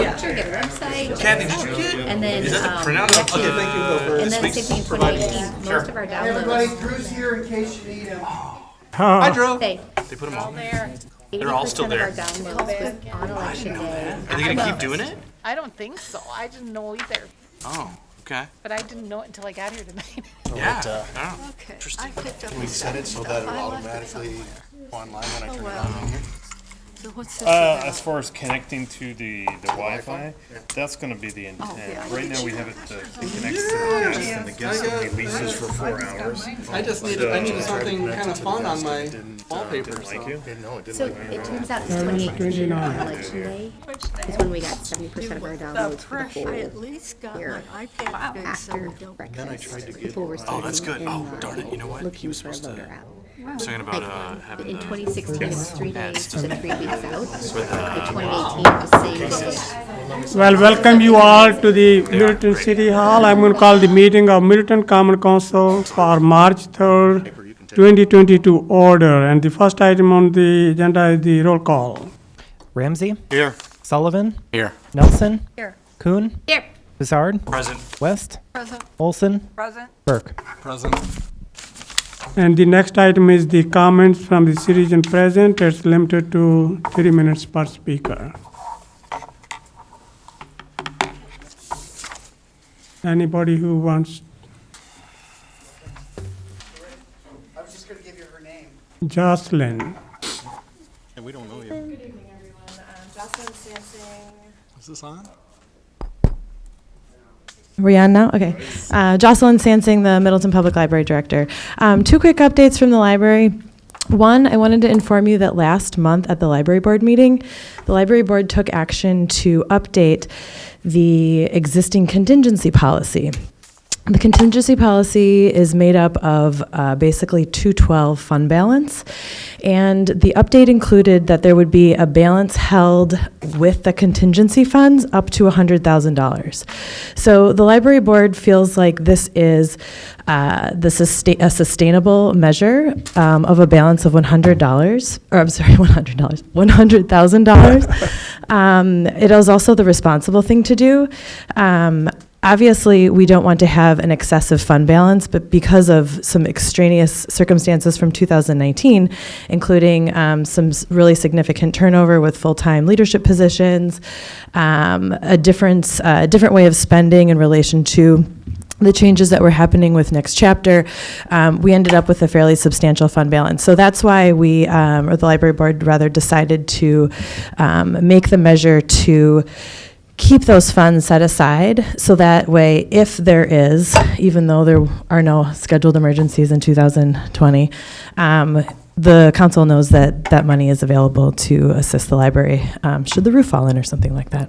yeah. Sure, get a website. Kathy, did you get? And then, Is that the printout of actually, the? Thank you for and then this same thing in week's 2018, Sure. most of our Hey, everybody, downloads. Drew's here in case you need him. Hi, Drew. Hey, They put them all. They're all still there. Of our downloads was on election day. Are they gonna keep doing it? I don't think so. I didn't know either, Oh, okay. but I didn't know it until I got here tonight. Yeah. Oh. Okay, Interesting. I picked up. We set it so that it automatically go online when I turn it on here. So what's this As about? far as connecting to the Wi-Fi, that's going to be the intent. Right now we have it connects to the guest and the guest only leases for 4 hours. I just needed something kind of fun on my wallpaper. Like you? Didn't know, it didn't So like it turns out 2018 on election day is when we got 70% of our downloads for the whole I at least got year. my iPad fixed so After we don't. breakfast, people were Oh, that's starting good. in, Oh, darn it. You know what? He looking was for a supposed to. voter app. I was talking about having In the. 2016, it was 3 days to 3 weeks out. With, In 2018, it was same day. Well, welcome you all to the Milton City Hall. I'm going to call the meeting of Milton Common Council for March 3rd, 2022 order. And the first item on the agenda is the roll call. Ramsey, Here. Sullivan, Here. Nelson, Here. Kuhn, Here. Bizarre, Present. West, Present. Olson, Present. Burke. Present. And the next item is the comments from the citizen present. It's limited to 3 minutes per speaker. Anybody who wants, I was just gonna give you her name. Jocelyn. And we don't know you. Good evening, everyone. Jocelyn Sansing. Is this on? Are we on now? Okay. Jocelyn Sansing, the Middleton Public Library Director. 2 quick updates from the library. One, I wanted to inform you that last month at the library board meeting, the library board took action to update the existing contingency policy. The contingency policy is made up of basically 212 fund balance, and the update included that there would be a balance held with the contingency funds up to $100,000. So the library board feels like this is a sustainable measure of a balance of $100,000. It is also the responsible thing to do. Obviously, we don't want to have an excessive fund balance, but because of some extraneous circumstances from 2019, including some really significant turnover with full-time leadership positions, a different way of spending in relation to the changes that were happening with Next Chapter, we ended up with a fairly substantial fund balance. So that's why we, or the library board rather, decided to make the measure to keep those funds set aside, so that way, if there is, even though there are no scheduled emergencies in 2020, the council knows that that money is available to assist the library should the roof fall in or something like that.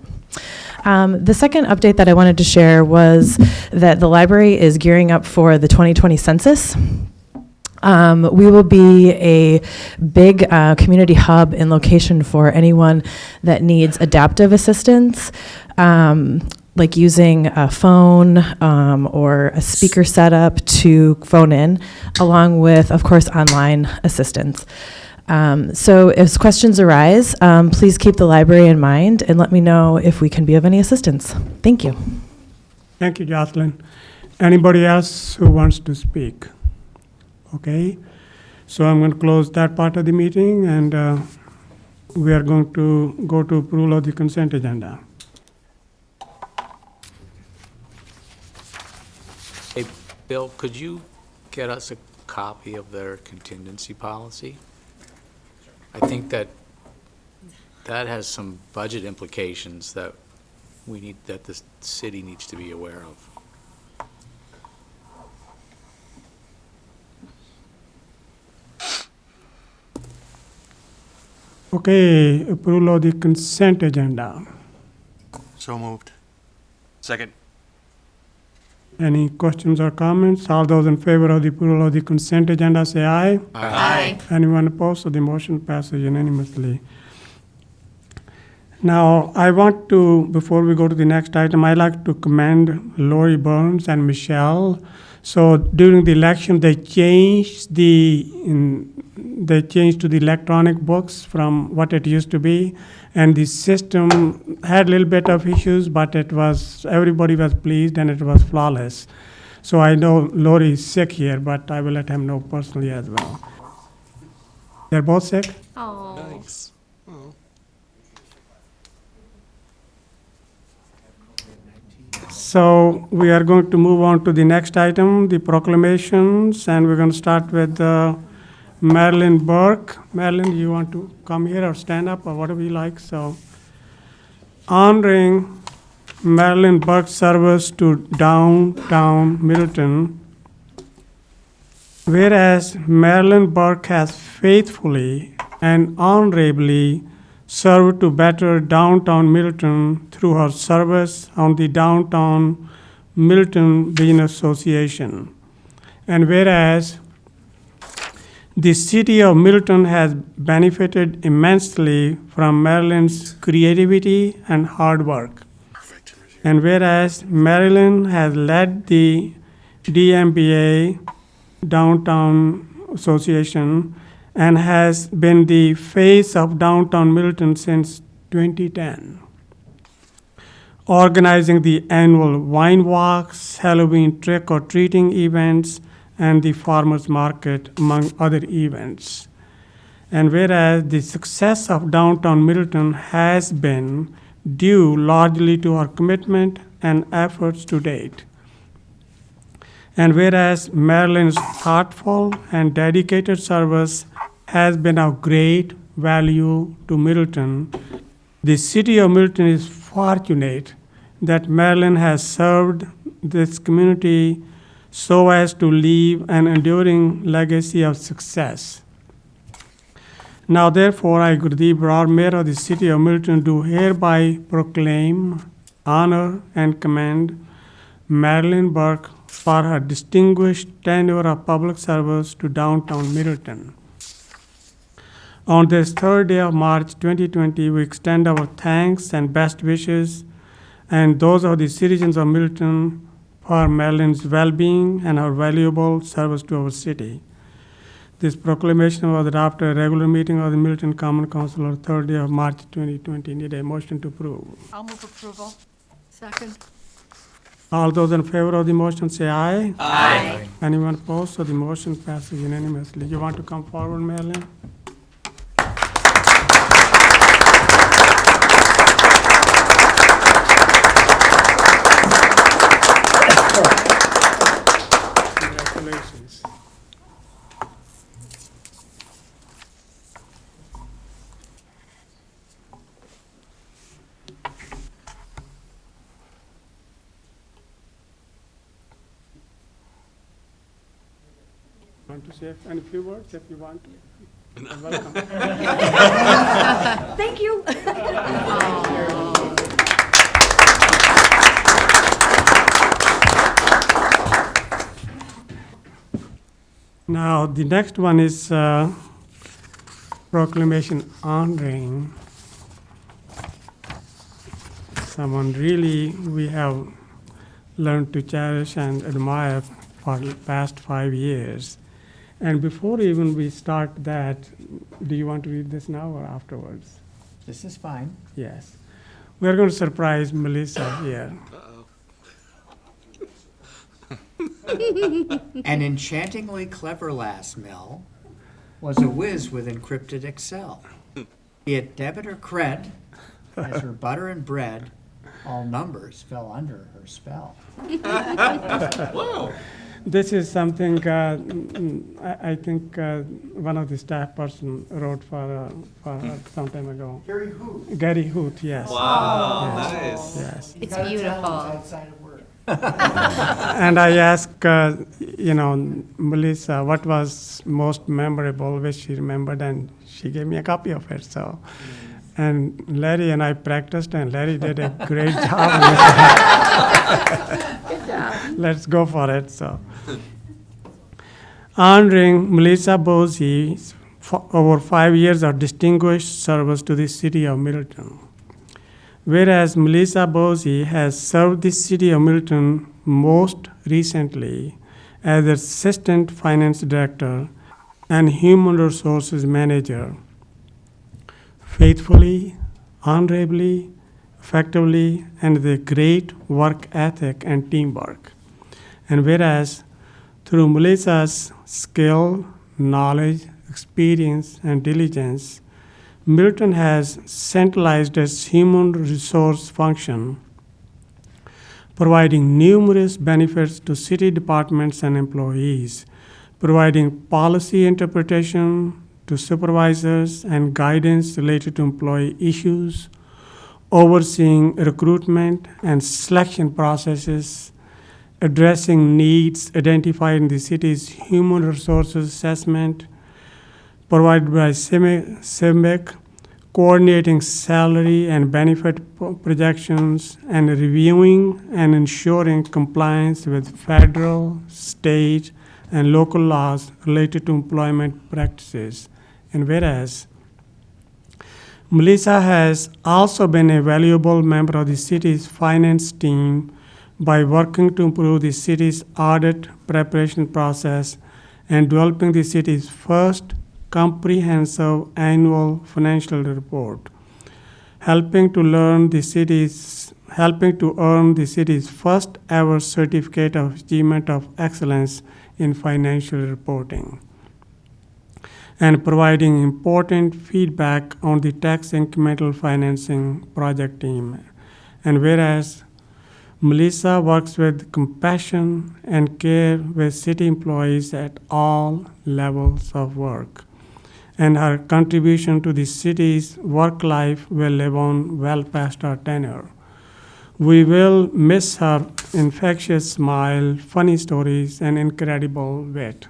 The second update that I wanted to share was that the library is gearing up for the 2020 census. We will be a big community hub and location for anyone that needs adaptive assistance, like using a phone or a speaker setup to phone in, along with, of course, online assistance. So if questions arise, please keep the library in mind and let me know if we can be of any assistance. Thank you. Thank you, Jocelyn. Anybody else who wants to speak? Okay, so I'm going to close that part of the meeting, and we are going to go to approval of the consent agenda. Hey, Bill, could you get us a copy of their contingency policy? I think that has some budget implications that that the city needs to be aware of. Okay, approval of the consent agenda. So moved. Second. Any questions or comments? All those in favor of the approval of the consent agenda, say aye. Aye. Anyone opposed? So the motion passes unanimously. Now, I want to, before we go to the next item, I'd like to commend Lori Burns and Michelle. So during the election, they changed the they changed to the electronic books from what it used to be, and the system had a little bit of issues, but everybody was pleased and it was flawless. So I know Lori is sick here, but I will let him know personally as well. They're both sick? Oh. Nice. Oh. So we are going to move on to the next item, the proclamations, and we're going to start with Marilyn Burke. Marilyn, you want to come here or stand up or whatever you like? So, honoring Marilyn Burke's service to downtown Middleton. Whereas Marilyn Burke has faithfully and honorably served to better downtown Middleton through her service on the Downtown Middleton Business Association. And whereas the city of Middleton has benefited immensely from Marilyn's creativity and hard work. And whereas Marilyn has led the DMBA Downtown Association and has been the face of downtown Middleton since 2010, organizing the annual wine walks, Halloween trick-or-treating events, and the farmers market, among other events. And whereas the success of downtown Middleton has been due largely to her commitment and efforts to date. And whereas Marilyn's thoughtful and dedicated service has been of great value to Middleton, the city of Middleton is fortunate that Marilyn has served this community so as to leave an enduring legacy of success. Now, therefore, I, Gurdeep Rar, Mayor of the City of Middleton, do hereby proclaim, honor, and commend Marilyn Burke for her distinguished tenure of public service to downtown Middleton. On this third day of March 2020, we extend our thanks and best wishes and those of the citizens of Middleton for Marilyn's well-being and her valuable service to our city. This proclamation was adopted at a regular meeting of the Middleton Common Council on the third day of March 2020. Need a motion to approve. I'll move approval. Second. All those in favor of the motion say aye. Aye. Anyone opposed? So the motion passes unanimously. You want to come forward, Marilyn? Congratulations. Want to say any few words if you want to? You're welcome. Thank you. Now, the next one is Proclamation Honoring. Someone really we have learned to cherish and admire for the past 5 years. And before even we start that, do you want to read this now or afterwards? This is fine. Yes. We're going to surprise Melissa here. An enchantingly clever lass, Mel, was a whiz with encrypted Excel. Be it debit or cred, as her butter and bread, all numbers fell under her spell. Wow. This is something I think one of the staff person wrote for her some time ago. Gary who? Gary Hoot, yes. Wow, Yes. nice. Yes. It's beautiful. Outside of work. And I asked, Melissa, what was most memorable, which she remembered, and she gave me a copy of it. So, and Larry and I practiced, and Larry did a great job. Good job. Let's go for it. So, honoring Melissa Bosey for over 5 years of distinguished service to the city of Middleton. Whereas Melissa Bosey has served the city of Middleton most recently as Assistant Finance Director and human resources manager faithfully, honorably, effectively, and with a great work ethic and teamwork. And whereas through Melissa's skill, knowledge, experience, and diligence, Milton has centralized its human resource function, providing numerous benefits to city departments and employees, providing policy interpretation to supervisors and guidance related to employee issues, overseeing recruitment and selection processes, addressing needs identified in the city's human resources assessment, provided by CIMIC, coordinating salary and benefit projections, and reviewing and ensuring compliance with federal, state, and local laws related to employment practices. And whereas Melissa has also been a valuable member of the city's finance team by working to improve the city's audit preparation process and developing the city's first comprehensive annual financial report, helping to earn the city's first ever certificate of achievement of excellence in financial reporting, and providing important feedback on the tax incremental financing project team. And whereas Melissa works with compassion and care with city employees at all levels of work, and her contribution to the city's work life will live on well past her tenure. We will miss her infectious smile, funny stories, and incredible wit.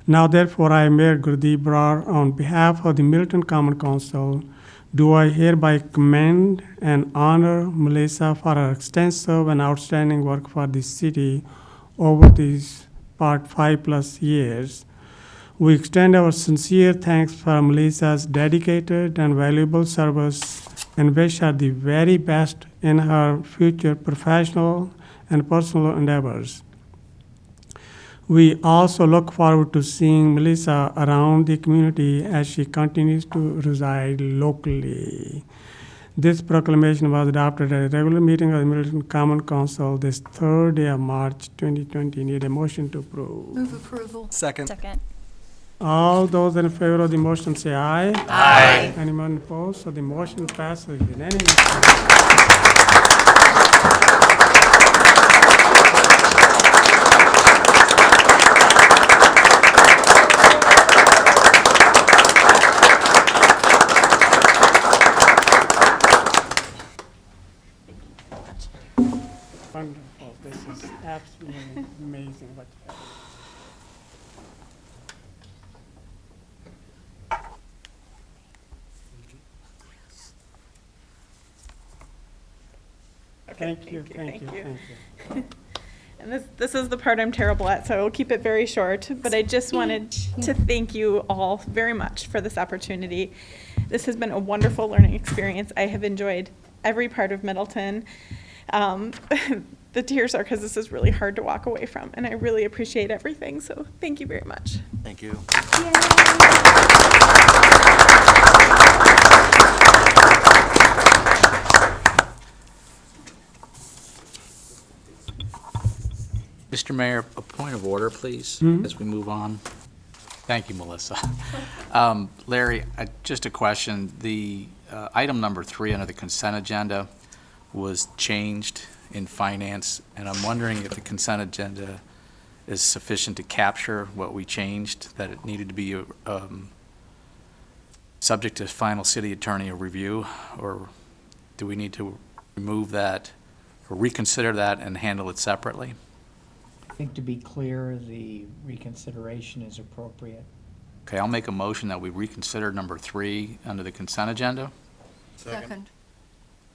Now, therefore, I, Mayor Gurdeep Brar, on behalf of the Milton Common Council, do I hereby commend and honor Melissa for her extensive and outstanding work for the city over these past 5+ years. We extend our sincere thanks for Melissa's dedicated and valuable service and wish her the very best in her future professional and personal endeavors. We also look forward to seeing Melissa around the community as she continues to reside locally. This proclamation was adopted at a regular meeting of the Milton Common Council this 3rd day of March 2020. Need a motion to approve. Move approval. Second. All those in favor of the motion say aye. Aye. Anyone opposed? So the motion passes unanimously. Wonderful. This is absolutely amazing what you have. Thank you. And this is the part I'm terrible at, so I will keep it very short. But I just wanted to thank you all very much for this opportunity. This has been a wonderful learning experience. I have enjoyed every part of Middleton. The tears are because this is really hard to walk away from, and I really appreciate everything. So thank you very much. Thank you. Mr. Mayor, a point of order, please, as we move on. Thank you, Melissa. Larry, just a question. The item number 3 under the consent agenda was changed in finance, and I'm wondering if the consent agenda is sufficient to capture what we changed, that it needed to be subject to final city attorney review, or do we need to remove that or reconsider that and handle it separately? I think to be clear, the reconsideration is appropriate. Okay, I'll make a motion that we reconsider number 3 under the consent agenda. Second.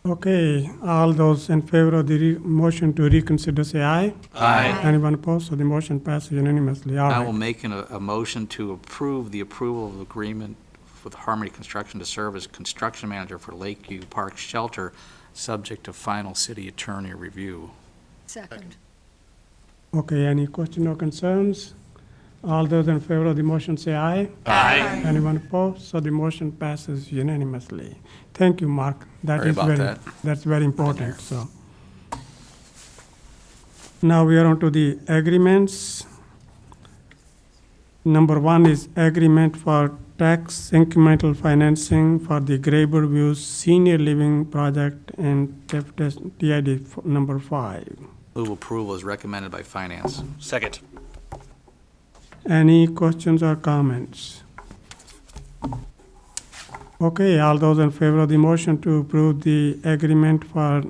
Okay, all those in favor of the motion to reconsider say aye. Aye. Anyone opposed? So the motion passes unanimously. All I right. will make a motion to approve the approval of agreement with Harmony Construction to serve as construction manager for Lakeview Park Shelter, subject to final city attorney review. Second. Okay, any question or concerns? All those in favor of the motion say aye. Aye. Anyone opposed? So the motion passes unanimously. Thank you, Mark. Sorry about that. That's very important, so. Now we are on to the agreements. Number 1 is agreement for tax incremental financing for the Graber View Senior Living Project and TID number 5. Move approval is recommended by finance. Second. Any questions or comments? Okay, all those in favor of the motion to approve the agreement for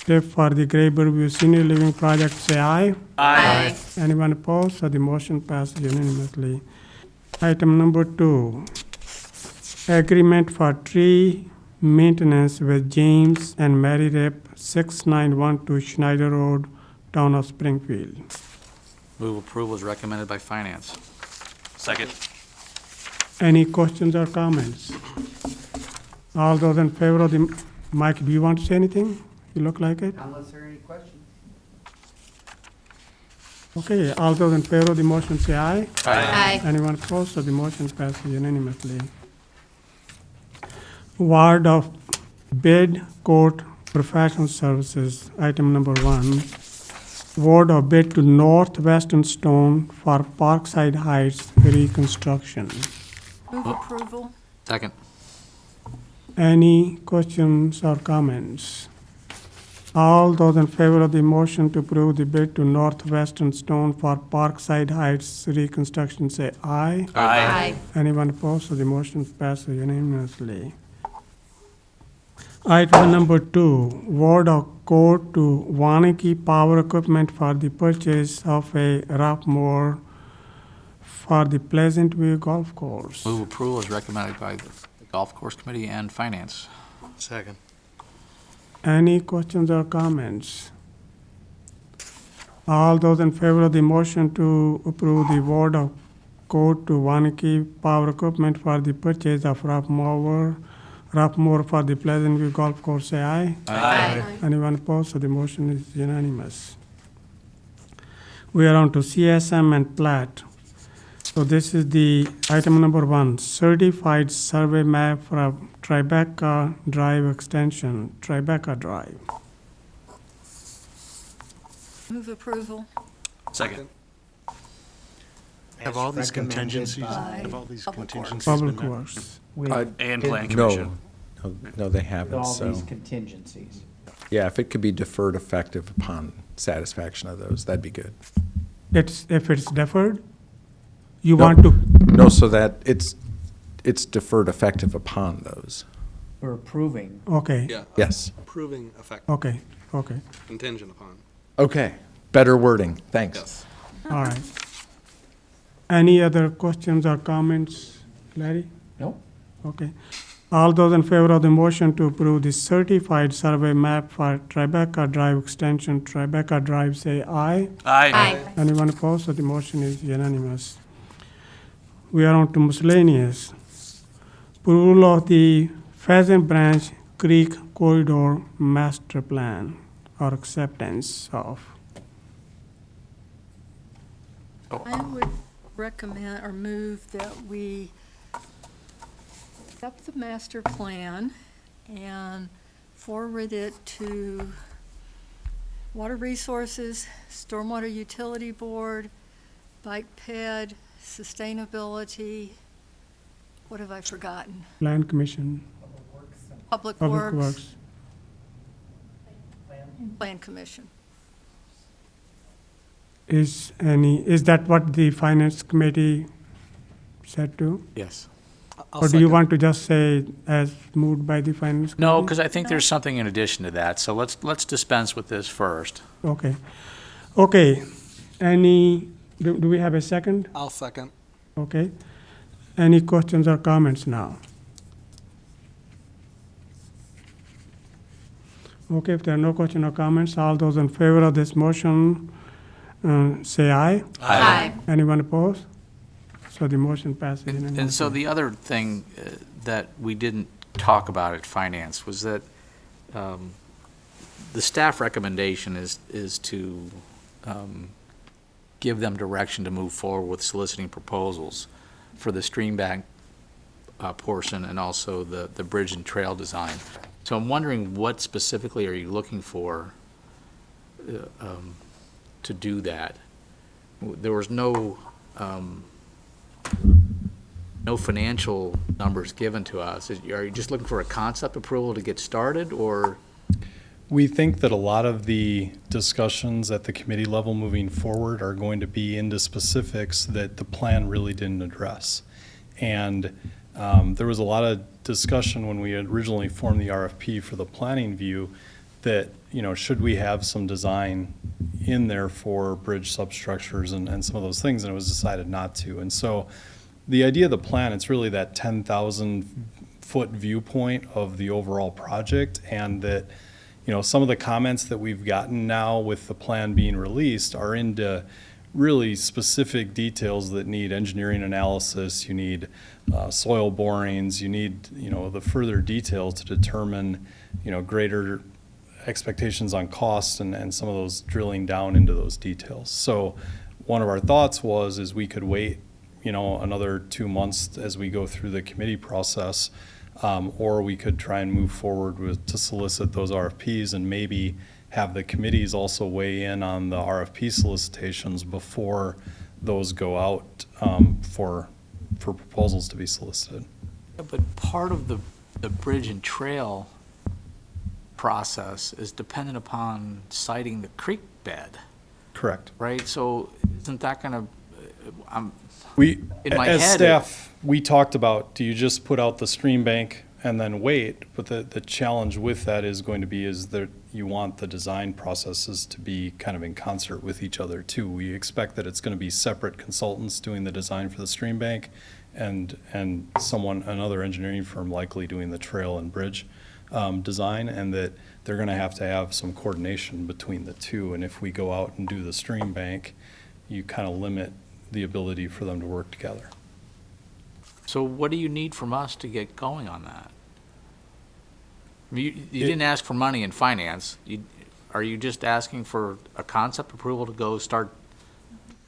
the Graber View Senior Living Project, say aye. Aye. Anyone opposed? So the motion passes unanimously. Item number 2, agreement for tree maintenance with James and Mary Rip, 6912 Schneider Road, Town of Springfield. Move approval is recommended by finance. Second. Any questions or comments? All those in favor of the, Mike, do you want to say anything? You look like it. Unless there are any questions. Okay, all those in favor of the motion say aye. Aye. Anyone opposed? So the motion passes unanimously. Award of bid court professional services, item number 1. Award of bid to Northwestern Stone for Parkside Heights reconstruction. Move approval. Second. Any questions or comments? All those in favor of the motion to approve the bid to Northwestern Stone for Parkside Heights reconstruction say aye. Aye. Anyone opposed? So the motion passes unanimously. Item number 2, award of quote to Wanakee Power Equipment for the purchase of a rough mower for the Pleasant View Golf Course. Move approval is recommended by the Golf Course Committee and Finance. Second. Any questions or comments? All those in favor of the motion to approve the award of quote to Wanakee Power Equipment for the purchase of rough mower for the Pleasant View Golf Course, say aye. Aye. Anyone opposed? So the motion is unanimous. We are on to CSM and plat. So this is the item number 1, certified survey map for Tribeca Drive extension, Tribeca Drive. Move approval. Second. Have all these recommended contingencies, by have all these Public contingencies Public been met? Works. And Plan Commission. No, they With haven't, all so, these contingencies. yeah, if it could be deferred effective upon satisfaction of those, that'd be good. If it's deferred, you want to, No, so that it's deferred effective upon those. We're approving. okay, Yeah. Yes. Approving effect okay, contingent upon. Okay, better wording, thanks. Yes. all right. Any other questions or comments, Larry? Nope. Okay. All those in favor of the motion to approve the certified survey map for Tribeca Drive extension, Tribeca Drive, say aye. Aye. Anyone opposed? So the motion is unanimous. We are on to miscellaneous. Approval of the Pheasant Branch Creek Corridor Master Plan or acceptance of. I would recommend or move that we accept the master plan and forward it to Water Resources, Stormwater Utility Board, Bike Ped, Sustainability, what have I forgotten? Plan Commission, Public Public Works, Works. Plan Commission. Is that what the Finance Committee said too? Yes. Or do you want to just say as moved by the Finance Committee? No, because I think there's something in addition to that, so let's dispense with this first. Okay. Okay. Do we have a second? I'll second. Okay. Any questions or comments now? Okay, if there are no questions or comments, all those in favor of this motion, say aye. Aye. Anyone opposed? So the motion passes unanimously. And so the other thing that we didn't talk about at Finance was that the staff recommendation is to give them direction to move forward with soliciting proposals for the stream bank portion and also the bridge and trail design. So I'm wondering, what specifically are you looking for to do that? There was no financial numbers given to us. Are you just looking for a concept approval to get started, or? We think that a lot of the discussions at the committee level moving forward are going to be into specifics that the plan really didn't address. And there was a lot of discussion when we had originally formed the RFP for the planning view that, should we have some design in there for bridge substructures and some of those things, and it was decided not to. And so the idea of the plan, it's really that 10,000 foot viewpoint of the overall project, and that some of the comments that we've gotten now with the plan being released are into really specific details that need engineering analysis. You need soil borings. You need, the further details to determine, greater expectations on cost and some of those drilling down into those details. So one of our thoughts is we could wait, another 2 months as we go through the committee process. Or we could try and move forward to solicit those RFPs and maybe have the committees also weigh in on the RFP solicitations before those go out for proposals to be solicited. Yeah, but part of the bridge and trail process is dependent upon siting the creek bed. Correct. Right? So isn't that going to, as staff, we talked about, do you just put out the stream bank and then wait? But the challenge with that is going to be is that you want the design processes to be kind of in concert with each other too. We expect that it's going to be separate consultants doing the design for the stream bank and another engineering firm likely doing the trail and bridge design, and that they're going to have some coordination between the two. And if we go out and do the stream bank, you kind of limit the ability for them to work together. So what do you need from us to get going on that? You didn't ask for money in finance. Are you just asking for a concept approval to go start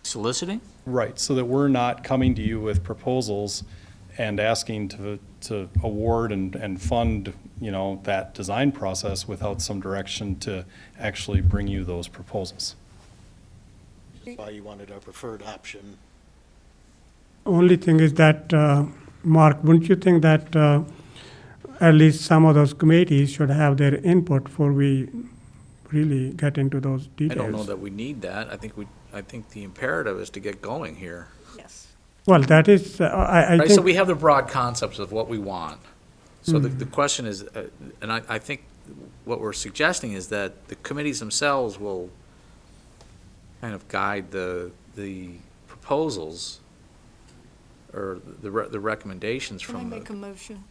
soliciting? Right, so that we're not coming to you with proposals and asking to award and fund, that design process without some direction to actually bring you those proposals. Why you wanted a preferred option. Only thing is that, Mark, wouldn't you think that at least some of those committees should have their input before we really get into those details? I don't know that we need that. I think the imperative is to get going here. Yes. Well, that is, I Right, think. so we have the broad concepts of what we want. So the question is, and I think what we're suggesting is that the committees themselves will kind of guide the proposals or the recommendations Can I from make a motion?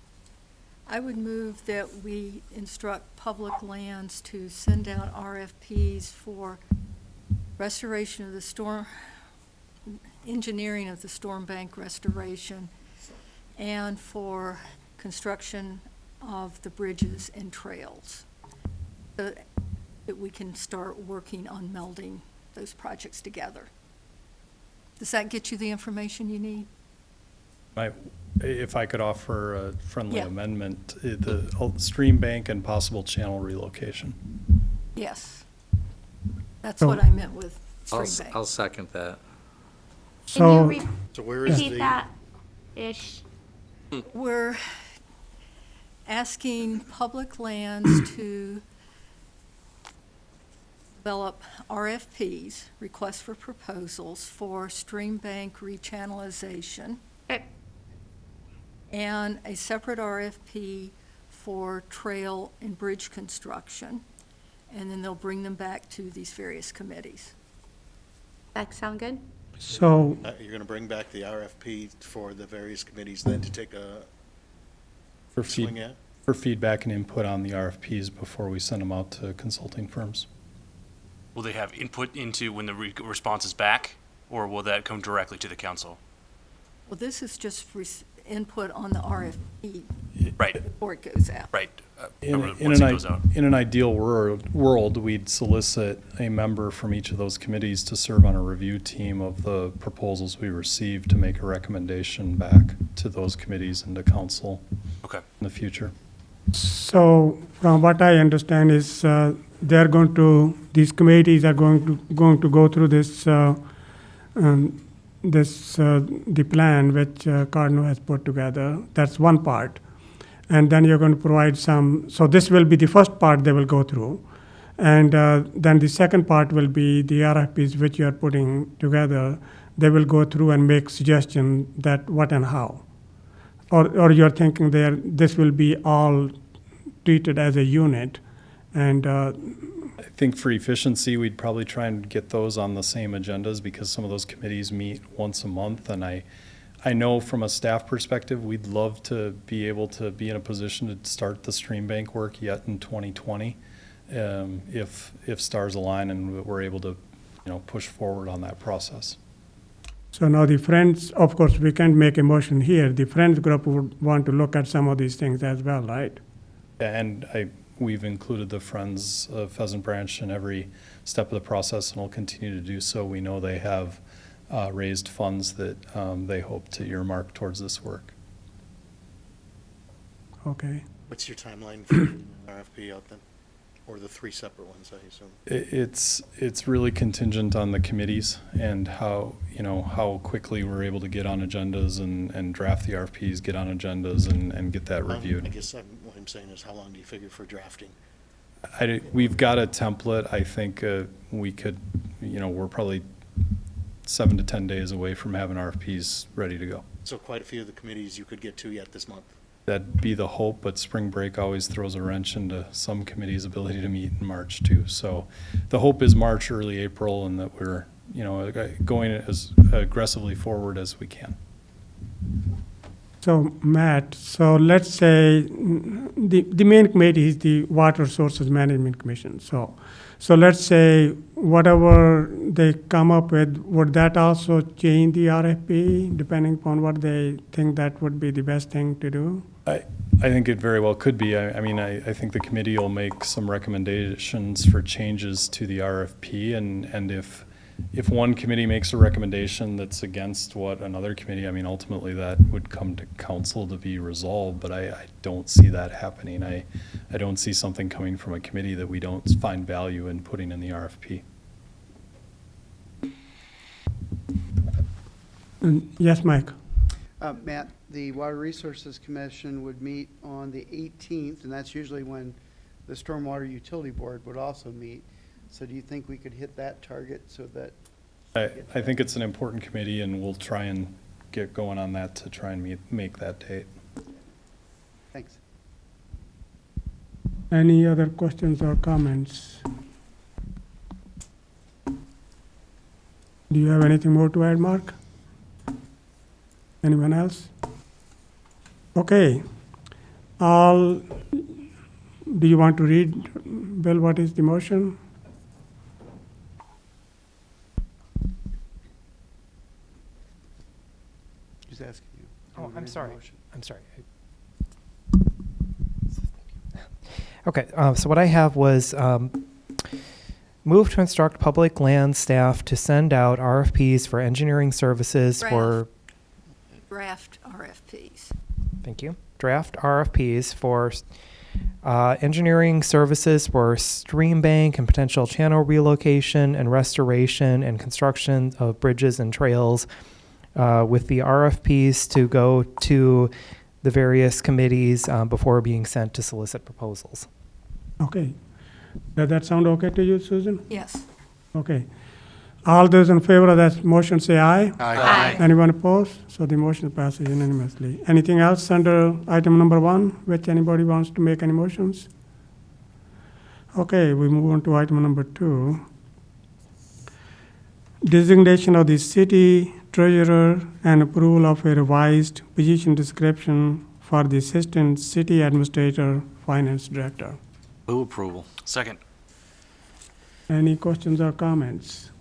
I would move that we instruct Public Lands to send out RFPs for restoration of the storm, engineering of the storm bank restoration, and for construction of the bridges and trails, so that we can start working on melding those projects together. Does that get you the information you need? If I could offer a friendly Yeah. amendment, the stream bank and possible channel relocation. Yes. That's So- what I meant with stream bank. I'll second that. So, So where is Repeat the, that-ish. We're asking Public Lands to develop RFPs, requests for proposals, for stream bank rechannelization, Okay. and a separate RFP for trail and bridge construction, and then they'll bring them back to these various committees. That sound good? so, you're gonna bring back the RFP for the various committees then to take a For swing at? for feedback and input on the RFPs before we send them out to consulting firms. Will they have input into when the response is back, or will that come directly to the council? Well, this is just input on the RFP Right, before it goes out. right. In Once it goes out. an ideal world, we'd solicit a member from each of those committees to serve on a review team of the proposals we receive to make a recommendation back to those committees and to council Okay. in the future. So from what I understand is these committees are going to go through the plan which Cardno has put together. That's one part. And then you're going to provide so this will be the first part they will go through. And then the second part will be the RFPs which you are putting together. They will go through and make suggestions that what and how. Or you're thinking this will be all treated as a unit. And I think for efficiency, we'd probably try and get those on the same agendas because some of those committees meet once a month. And I know from a staff perspective, we'd love to be able to be in a position to start the stream bank work yet in 2020, if stars align and we're able to, push forward on that process. so now the Friends, of course, we can't make a motion here. The Friends group would want to look at some of these things as well, right? And we've included the Friends of Pheasant Branch in every step of the process and will continue to do so. We know they have raised funds that they hope to earmark towards this work. Okay. What's your timeline for getting an RFP out then? Or the 3 separate ones, I assume? It's really contingent on the committees and how quickly we're able to get on agendas and draft the RFPs, get on agendas and get that reviewed. I guess what I'm saying is how long do you figure for drafting? We've got a template. I think we could, we're probably 7 to 10 days away from having RFPs ready to go. So quite a few of the committees you could get to yet this month. That'd be the hope, but spring break always throws a wrench into some committees' ability to meet in March too. So the hope is March, early April, and that we're, going as aggressively forward as we can. So Matt, so let's say the main committee is the Water Sources Management Commission. So let's say whatever they come up with, would that also change the RFP depending upon what they think that would be the best thing to do? I think it very well could be. I think the committee will make some recommendations for changes to the RFP, and if one committee makes a recommendation that's against what another committee, ultimately that would come to council to be resolved, but I don't see that happening. I don't see something coming from a committee that we don't find value in putting in the RFP. Yes, Mike. Matt, the Water Resources Commission would meet on the 18th, and that's usually when the Stormwater Utility Board would also meet. So do you think we could hit that target so that? I think it's an important committee, and we'll try and get going on that to try and make that date. Thanks. Any other questions or comments? Do you have anything more to add, Mark? Anyone else? Okay. Do you want to read, Bill, what is the motion? He's asking you. Oh, I'm sorry. Motion. I'm sorry. Okay, so what I have was move to instruct public land staff to send out RFPs for engineering services for Draft RFPs. Thank you. Draft RFPs for engineering services for stream bank and potential channel relocation and restoration and construction of bridges and trails, with the RFPs to go to the various committees before being sent to solicit proposals. Okay. Does that sound okay to you, Susan? Yes. Okay. All those in favor of that motion say aye. Aye. Anyone opposed? So the motion passes unanimously. Anything else under item number 1, which anybody wants to make any motions? Okay, we move on to item number 2. Designation of the city treasurer and approval of a revised position description for the assistant city administrator, finance director. Move approval. Second. Any questions or comments?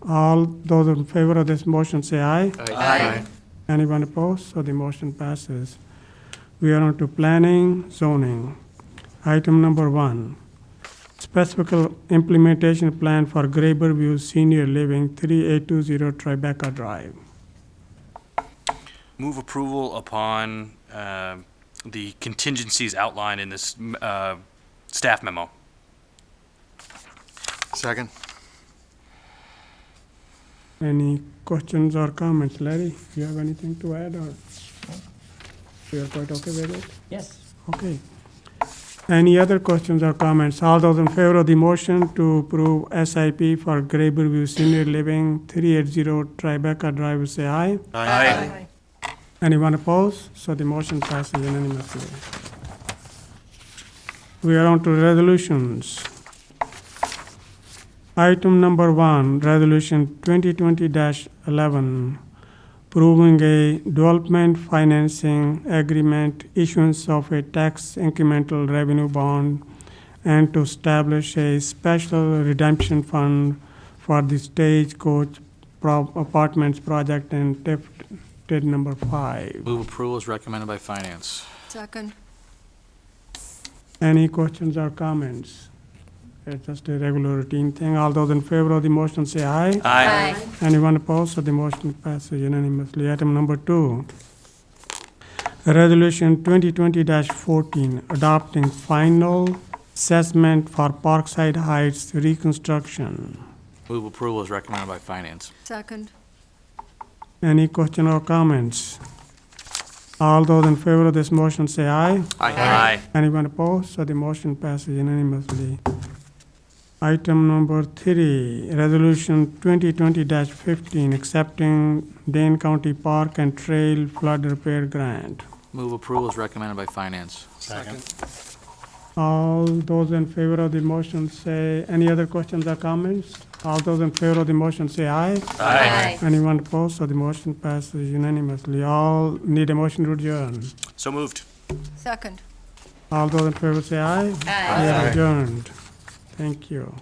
All those in favor of this motion say aye. Aye. Anyone opposed? So the motion passes. We are on to planning, zoning. Item number 1, specific implementation plan for Graberview Senior Living, 3820 Tribeca Drive. Move approval upon the contingencies outlined in this staff memo. Second. Any questions or comments? Larry, do you have anything to add, or you are quite okay with it? Yes. Okay. Any other questions or comments? All those in favor of the motion to approve SIP for Graberview Senior Living, 380 Tribeca Drive, will say aye. Aye. Anyone opposed? So the motion passes unanimously. We are on to resolutions. Item number 1, Resolution 2020-11, approving a development financing agreement, issuance of a tax incremental revenue bond, and to establish a special redemption fund for the Stagecoach Apartments project in TID number 5. Move approval is recommended by finance. Second. Any questions or comments? It's just a regular routine thing. All those in favor of the motion say aye. Aye. Anyone opposed? So the motion passes unanimously. Item number 2, Resolution 2020-14, adopting final assessment for Parkside Heights reconstruction. Move approval is recommended by finance. Second. Any question or comments? All those in favor of this motion say aye. Aye. Anyone opposed? So the motion passes unanimously. Item number 3, Resolution 2020-15, accepting Dane County Park and Trail Flood Repair Grant. Move approval is recommended by finance. Second. All those in favor of the motion say, any other questions or comments? All those in favor of the motion say aye. Aye. Anyone opposed? So the motion passes unanimously. All need a motion to adjourn. So moved. Second. All those in favor say aye. Aye. We are adjourned. Thank you.